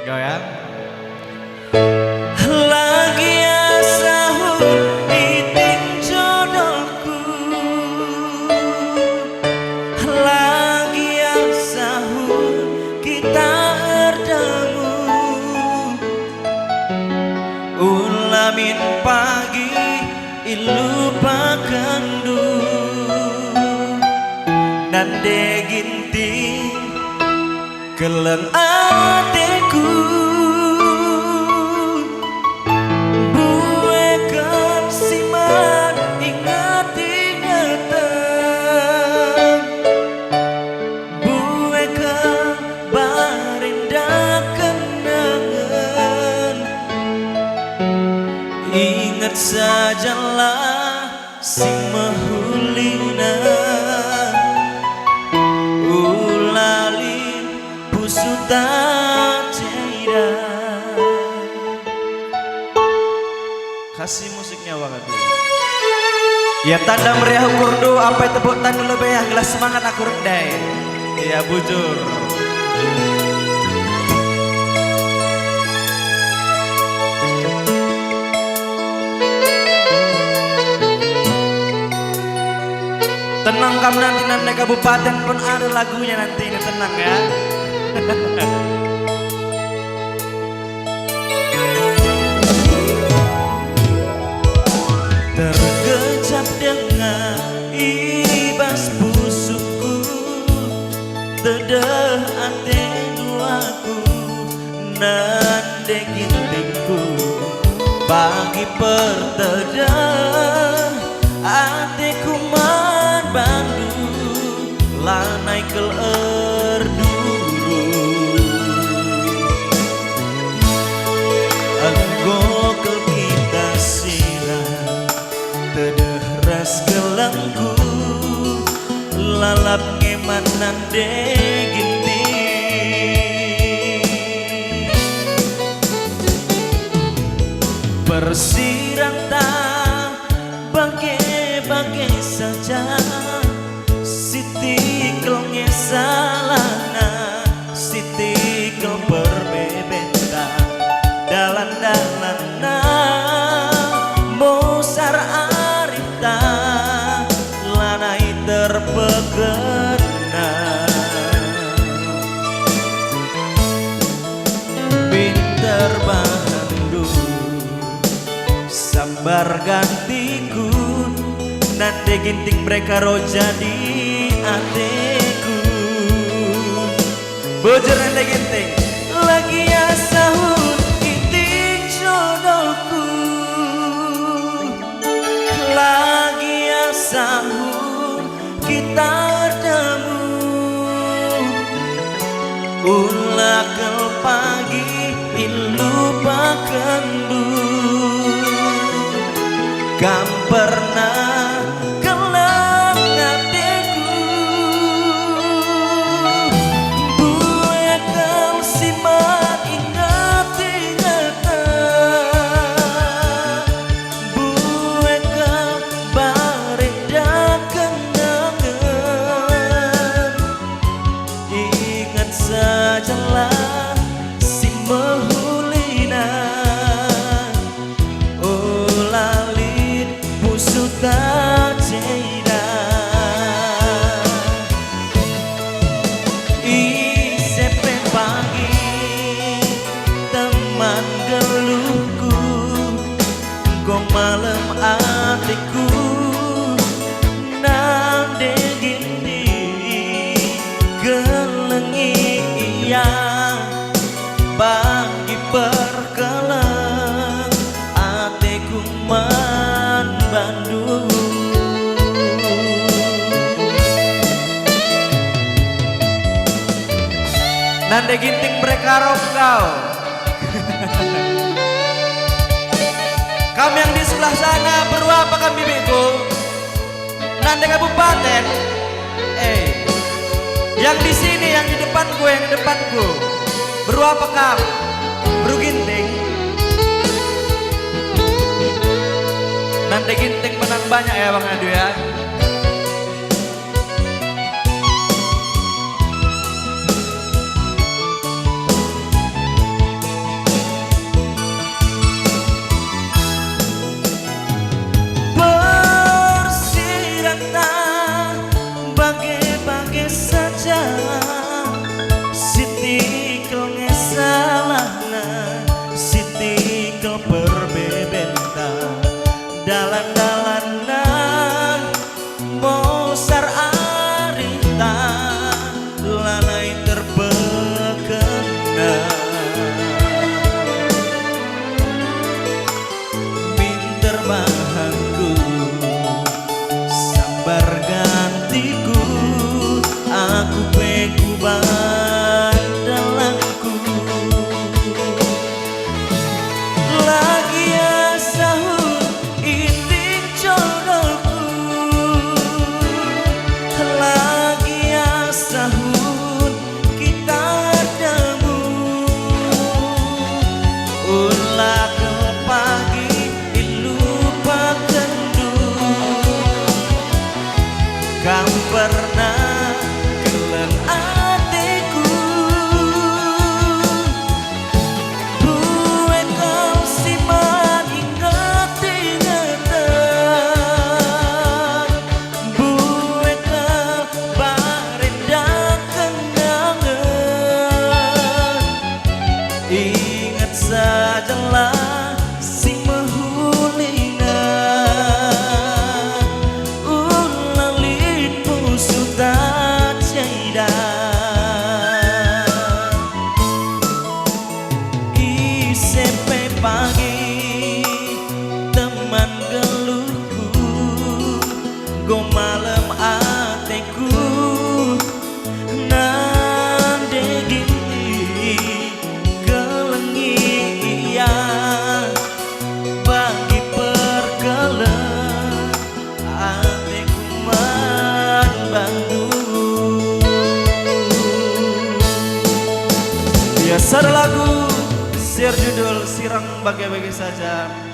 Goyang. Lagi sahur iting jodohku, lagi sahur kita bertemu, ulamin pagi ilu pakandu nande ginting keleng ateku buekan siman ingat-ingatan buekan barinda kenangan ingat sajalah si mahulina ulalin pusuta ceda. Kasih musiknya banget dulu. Ya tanda meriah ukur apa itu tepuk tangan lebih yang gelas semangat aku rendai. Ya bujur. Tenang kamu nanti kabupaten pun ada lagunya nanti ini tenang ya. Tergejap dengan ibas busukku, tedah ate duaku, nande gintingku, bagi pertedah ateku man bandu, lanai kel erduru, anggo kel kita silang tederas gelangku lalap ngeman nande ginting bersirang tak bagai saja siti kelnya salahna siti kel berbebeta dalan-dalanna Mosar arita lanai terpegena pinter bahandu sambar gantiku nande ginting mereka roja di ateku bujur nande ginting lagi sahur iting jodohku lagi sahur kita bertemu ulah kel pagi ilu pakandu kam pernah kelak hatiku buekan simak ingat-ingatan buekan bareda kenangan ingat sajalah si mahulina ulalin pusuta ceda isepe pagi teman geluhku kong malam hatiku nande gini gelengi iya bagi perkelang ateku man Bandung nande ginting mereka kau kami yang di sebelah sana berapa kami bibiku nande kabupaten yang di sini yang di depanku berapa kamu bro ginting nande ginting menang banyak ya Bang Adu ya. Ingat sajalah si mahulina ulalit puso tak jaida isepe pagi teman geluhku go malam ateku biasa lagu share judul sirang bagai-bagai saja.